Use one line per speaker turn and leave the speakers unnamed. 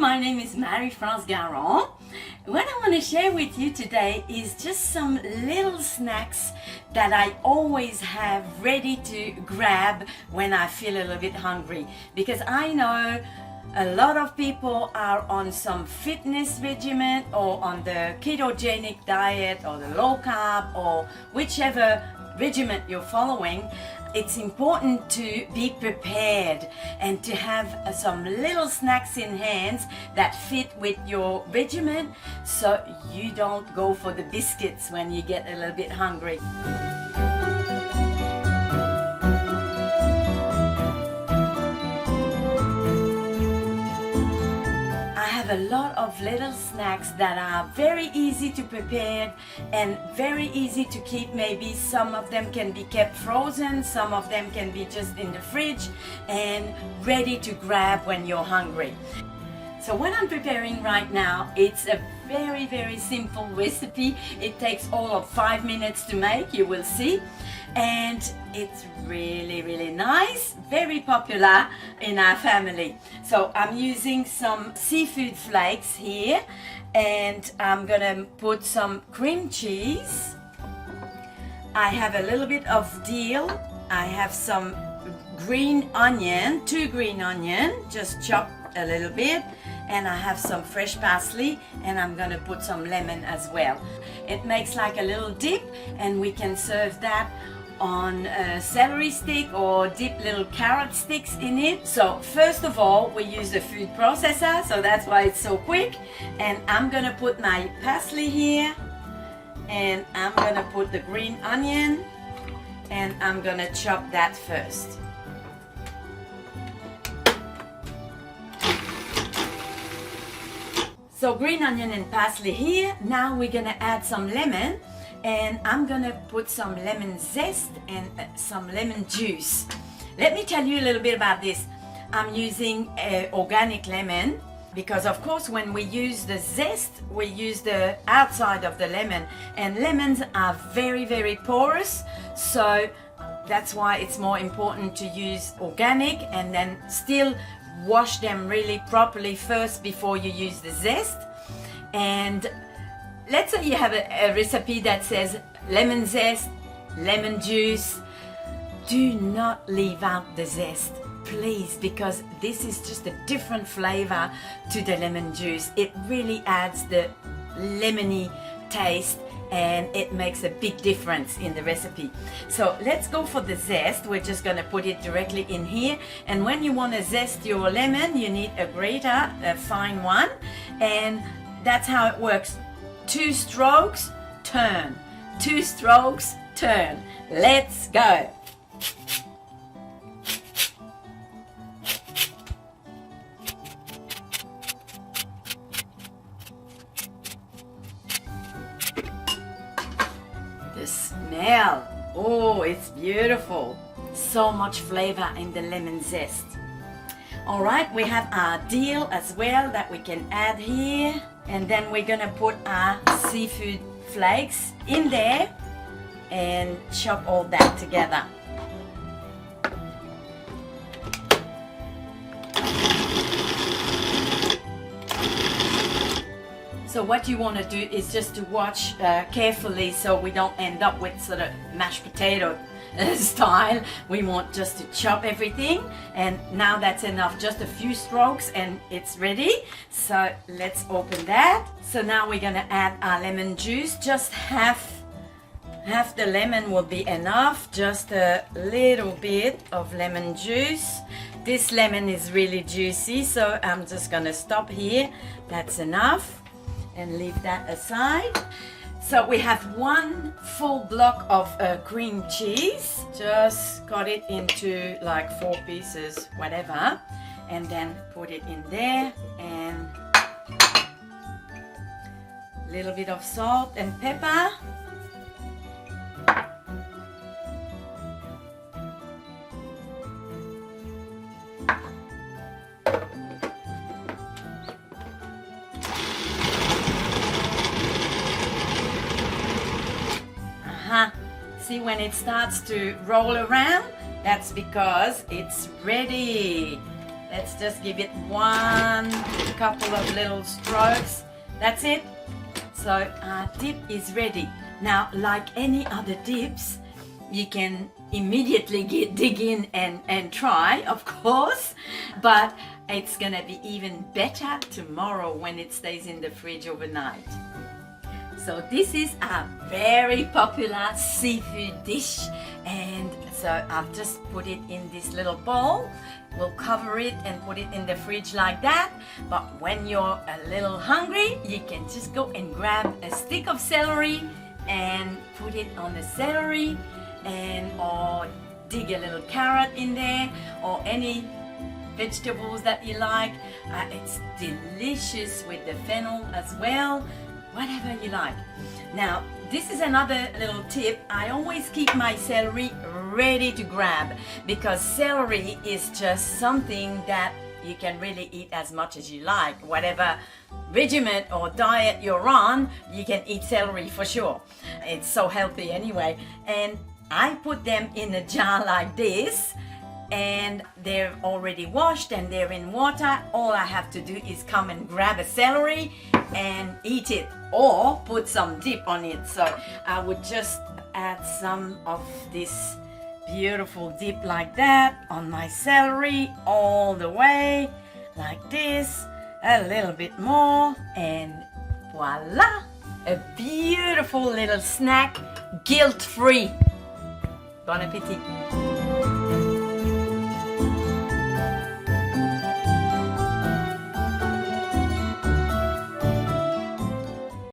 my name is Marie-France Garon. What I want to share with you today is just some little snacks that I always have ready to grab when I feel a little bit hungry, because I know a lot of people are on some fitness regiment or on the ketogenic diet or the low carb or whichever regiment you're following. It's important to be prepared and to have some little snacks in hands that fit with your regimen, so you don't go for the biscuits when you get a little bit hungry. A lot of little snacks that are very easy to prepare and very easy to keep. Maybe some of them can be kept frozen, some of them can be just in the fridge and ready to grab when you're hungry. So what I'm preparing right now, it's a very simple recipe. It takes all of 5 minutes to make, you will see, and it's really nice, very popular in our family. So I'm using some seafood flakes here, and I'm gonna put some cream cheese. I have a little bit of dill. I have some green onion, 2 green onion, just chopped a little bit, and I have some fresh parsley, and I'm gonna put some lemon as well. It makes like a little dip, and we can serve that on a celery stick or dip little carrot sticks in it. So first of all, we use the food processor, so that's why it's so quick. And I'm gonna put my parsley here, and I'm gonna put the green onion, and I'm gonna chop that first. So green onion and parsley here. Now we're gonna add some lemon, and I'm gonna put some lemon zest and some lemon juice. Let me tell you a little bit about this. I'm using organic lemon because, of course, when we use the zest, we use the outside of the lemon, and lemons are very porous, so that's why it's more important to use organic and then still wash them really properly first before you use the zest. And let's say you have a recipe that says lemon zest, lemon juice. Do not leave out the zest, please, because this is just a different flavor to the lemon juice. It really adds the lemony taste, and it makes a big difference in the recipe. So let's go for the zest. We're just gonna put it directly in here. And when you wanna zest your lemon, you need a grater, a fine one, and that's how it works. 2 strokes, turn. 2 strokes, turn. Let's go. The smell, oh, it's beautiful. So much flavor in the lemon zest. All right, we have our dill as well that we can add here, and then we're gonna put our seafood flakes in there and chop all that together. So what you want to do is just to watch carefully, so we don't end up with sort of mashed potato style. We want just to chop everything, and now that's enough, just a few strokes and it's ready. So let's open that. So now we're gonna add our lemon juice. Just half the lemon will be enough, just a little bit of lemon juice. This lemon is really juicy, so I'm just gonna stop here. That's enough, and leave that aside. So we have 1 full block of cream cheese. Just cut it into like 4 pieces, whatever, and then put it in there, and a little bit of salt and pepper. See, when it starts to roll around, that's because it's ready. Let's just give it 1 couple of little strokes. That's it. So our dip is ready. Now, like any other dips, you can immediately dig in and try, of course, but it's gonna be even better tomorrow when it stays in the fridge overnight. So this is a very popular seafood dish, and so I've just put it in this little bowl. We'll cover it and put it in the fridge like that, but when you're a little hungry, you can just go and grab a stick of celery and put it on the celery, and or dig a little carrot in there, or any vegetables that you like. It's delicious with the fennel as well, whatever you like. Now, this is another little tip. I always keep my celery ready to grab, because celery is just something that you can really eat as much as you like. Whatever regiment or diet you're on, you can eat celery for sure. It's so healthy anyway. And I put them in a jar like this, and they're already washed and they're in water. All I have to do is come and grab a celery and eat it, or put some dip on it. So I would just add some of this beautiful dip like that on my celery, all the way like this, a little bit more, and voila, a beautiful little snack, guilt-free. Bon appétit.